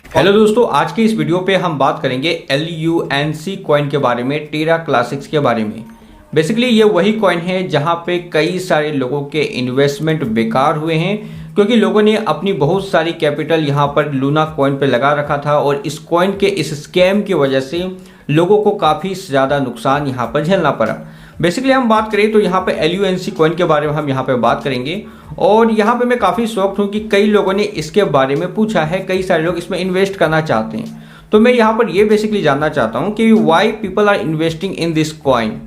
Hello दोस्तों, आज की इस वीडियो पे हम बात करेंगे LUNC कॉइन के बारे में, टेरा क्लासिक्स के बारे में। बेसिकली ये वही कॉइन है जहां पे कई सारे लोगों के इन्वेस्टमेंट बेकार हुए हैं, क्योंकि लोगों ने अपनी बहुत सारी कैपिटल यहां पर लूना कॉइन पे लगा रखा था और इस कॉइन के इस स्कैम की वजह से लोगों को काफ़ी ज़्यादा नुकसान यहां पर झेलना पड़ा। बेसिकली हम बात करें तो यहाँ पे LUNC कॉइन के बारे में हम यहाँ पे बात करेंगे और यहाँ पे मैं काफ़ी शॉक्ड हूँ कि कई लोगों ने इसके बारे में पूछा है, कई सारे लोग इसमें इन्वेस्ट करना चाहते हैं। तो मैं यहाँ पर ये बेसिकली जानना चाहता हूँ कि why people are investing in this coin.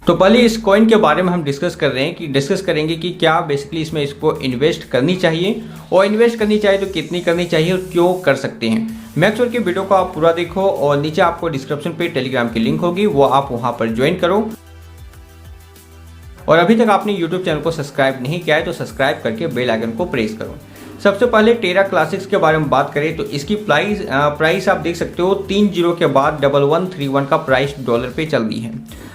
तो पहले इस कॉइन के बारे में हम डिस्कस करेंगे कि क्या बेसिकली इसमें इसको इन्वेस्ट करनी चाहिए और इन्वेस्ट करनी चाहिए तो कितनी करनी चाहिए और क्यों कर सकते हैं। मेक श्योर कि वीडियो को आप पूरा देखो और नीचे आपको डिस्क्रिप्शन पे टेलीग्राम की लिंक होगी, वो आप वहां पर ज्वाइन करो। और अभी तक आपने यूट्यूब चैनल को सब्सक्राइब नहीं किया है तो सब्सक्राइब करके बेल आइकन को प्रेस करो। सबसे पहले टेरा क्लासिक्स के बारे में बात करें तो इसकी प्राइस आप देख सकते हो 3 जीरो के बाद 1131 का प्राइस डॉलर पे चल रही है।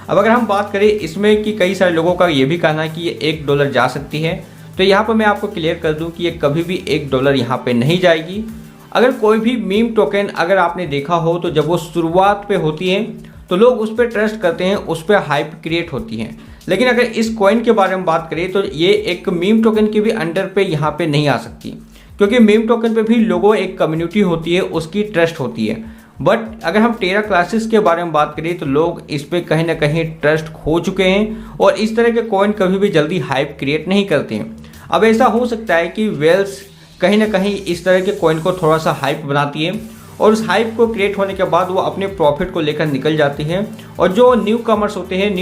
अब अगर हम बात करें इसमें कि कई सारे लोगों का ये भी कहना है कि ये $1 जा सकती है, तो यहाँ पर मैं आपको क्लियर कर दूं कि ये कभी भी $1 यहाँ पे नहीं जाएगी। अगर कोई भी मीम टोकन अगर आपने देखा हो तो जब वो शुरुआत पे होती है तो लोग उस पर ट्रस्ट करते हैं, उस पर हाइप क्रिएट होती है। लेकिन अगर इस कॉइन के बारे में बात करें तो ये एक मीम टोकन के भी अंडर पे यहाँ पे नहीं आ सकती, क्योंकि मीम टोकन पे भी लोगों एक कम्युनिटी होती है, उसकी ट्रस्ट होती है। बट अगर हम टेरा क्लासिक्स के बारे में बात करें तो लोग इस पे कहीं ना कहीं ट्रस्ट खो चुके हैं और इस तरह के कॉइन कभी भी जल्दी हाइप क्रिएट नहीं करते हैं। अब ऐसा हो सकता है कि वेल्स कहीं ना कहीं इस तरह के कॉइन को थोड़ा सा हाइप बनाती है और उस हाइप को क्रिएट होने के बाद वो अपने प्रॉफिट को लेकर निकल जाती है और जो न्यू कमर्स होते हैं,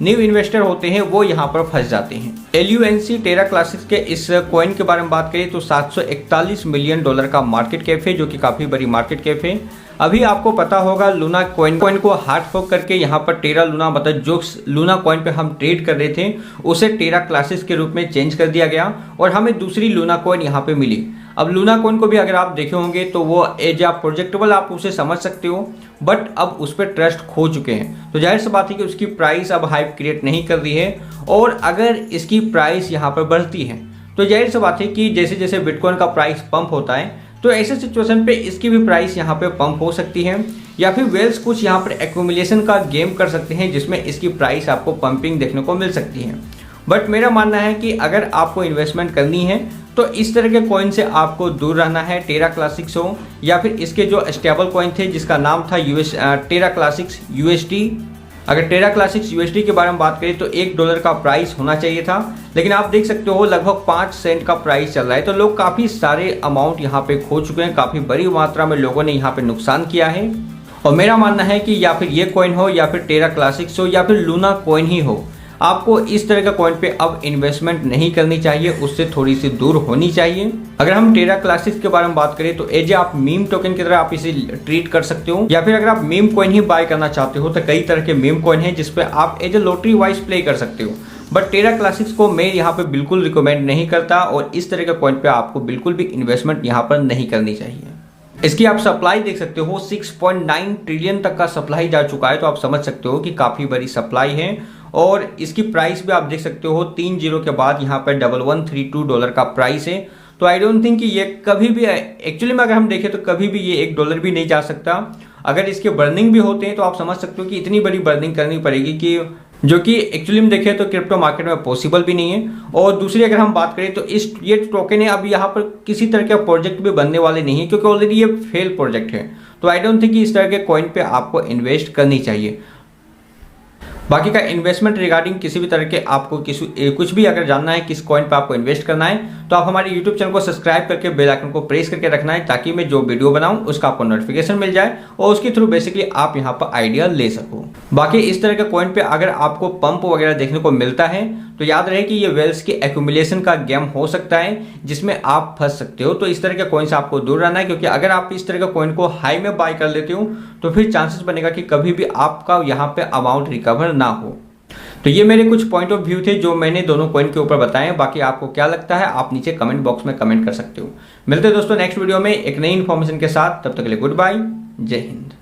न्यू इन्वेस्टर होते हैं, वो यहाँ पर फंस जाते हैं। LUNC टेरा क्लासिक्स के इस कॉइन के बारे में बात करें तो $741 मिलियन का मार्केट कैप है, जो कि काफ़ी बड़ी मार्केट कैप है। अभी आपको पता होगा लूना कॉइन को हार्ड फोक करके यहाँ पर टेरा लूना, मतलब जो लूना कॉइन पे हम ट्रेड कर रहे थे उसे टेरा क्लासिक्स के रूप में चेंज कर दिया गया और हमें दूसरी लूना कॉइन यहाँ पे मिली। अब लूना कॉइन को भी अगर आप देखे होंगे तो वो एज आप प्रोजेक्टेबल आप उसे समझ सकते हो, बट अब उस पर ट्रस्ट खो चुके हैं। तो जाहिर सी बात है कि उसकी प्राइस अब हाइप क्रिएट नहीं कर रही है और अगर इसकी प्राइस यहाँ पर बढ़ती है तो जाहिर सी बात है कि जैसे जैसे बिटकॉइन का प्राइस पंप होता है तो ऐसे सिचुएशन पे इसकी भी प्राइस यहाँ पे पंप हो सकती है, या फिर वेल्स कुछ यहाँ पर एक्यूमुलेशन का गेम कर सकते हैं जिसमें इसकी प्राइस आपको पंपिंग देखने को मिल सकती है। बट मेरा मानना है कि अगर आपको इन्वेस्टमेंट करनी है तो इस तरह के कॉइन से आपको दूर रहना है। टेरा क्लासिक्स हो या फिर इसके जो स्टेबल कॉइन थे जिसका नाम था टेरा क्लासिक्स USD। अगर टेरा क्लासिक्स USD के बारे में बात करें तो $1 का प्राइस होना चाहिए था, लेकिन आप देख सकते हो लगभग 5 सेंट का प्राइस चल रहा है। तो लोग काफ़ी सारे अमाउंट यहाँ पे खो चुके हैं, काफ़ी बड़ी मात्रा में लोगों ने यहाँ पे नुकसान किया है। और मेरा मानना है कि या फिर ये कॉइन हो या फिर टेरा क्लासिक्स हो या फिर लूना कॉइन ही हो, आपको इस तरह का कॉइन पे अब इन्वेस्टमेंट नहीं करनी चाहिए, उससे थोड़ी सी दूर होनी चाहिए। अगर हम टेरा क्लासिक्स के बारे में बात करें तो एज आप मीम टोकन की तरह आप इसे ट्रीट कर सकते हो, या फिर अगर आप मीम कॉइन ही बाय करना चाहते हो तो कई तरह के मीम कॉइन है जिसपे आप as a lottery wise play कर सकते हो। बट टेरा क्लासिक्स को मैं यहाँ पे बिल्कुल रिकमेंड नहीं करता और इस तरह के कॉइन पे आपको बिल्कुल भी इन्वेस्टमेंट यहाँ पर नहीं करनी चाहिए। इसकी आप सप्लाई देख सकते हो, 6.9 ट्रिलियन तक का सप्लाई जा चुका है, तो आप समझ सकते हो कि काफ़ी बड़ी सप्लाई है। और इसकी प्राइस भी आप देख सकते हो 3 जीरो के बाद यहाँ पर $1132 का प्राइस है। तो आई डोंट थिंक कि ये कभी भी, एक्चुअली में अगर हम देखें तो कभी भी ये $1 भी नहीं जा सकता। अगर इसके बर्निंग भी होते हैं तो आप समझ सकते हो कि इतनी बड़ी बर्निंग करनी पड़ेगी कि जो कि एक्चुअली में देखें तो क्रिप्टो मार्केट में पॉसिबल भी नहीं है। और दूसरी अगर हम बात करें तो ये टोकन है, अब यहाँ पर किसी तरह के प्रोजेक्ट भी बनने वाले नहीं है, क्योंकि ऑलरेडी ये फेल प्रोजेक्ट है। तो आई डोंट थिंक कि इस तरह के कॉइन पे आपको इन्वेस्ट करनी चाहिए। बाकी का इन्वेस्टमेंट रिगार्डिंग किसी भी तरह के आपको कुछ भी अगर जानना है किस कॉइन पे आपको इन्वेस्ट करना है तो आप हमारे यूट्यूब चैनल को सब्सक्राइब करके बेल आइकन को प्रेस करके रखना है, ताकि मैं जो वीडियो बनाऊं उसका आपको नोटिफिकेशन मिल जाए और उसके थ्रू बेसिकली आप यहां पर आइडिया ले सको। बाकी इस तरह के कॉइन पे अगर आपको पंप वगैरह देखने को मिलता है तो याद रहे कि ये वेल्स की एक्यूमुलेशन का गेम हो सकता है जिसमें आप फंस सकते हो। तो इस तरह के कॉइन से आपको दूर रहना है, क्योंकि अगर आप इस तरह के कॉइन को हाई में बाय कर लेते हो तो फिर चांसेस बनेगा कि कभी भी आपका यहाँ पे अमाउंट रिकवर ना हो। तो ये मेरे कुछ पॉइंट ऑफ व्यू थे जो मैंने दोनों कॉइन के ऊपर बताए। बाकी आपको क्या लगता है आप नीचे कमेंट बॉक्स में कमेंट कर सकते हो। मिलते हैं दोस्तों नेक्स्ट वीडियो में एक नई इन्फॉर्मेशन के साथ, तब तक के लिए गुड बाय, जय हिंद।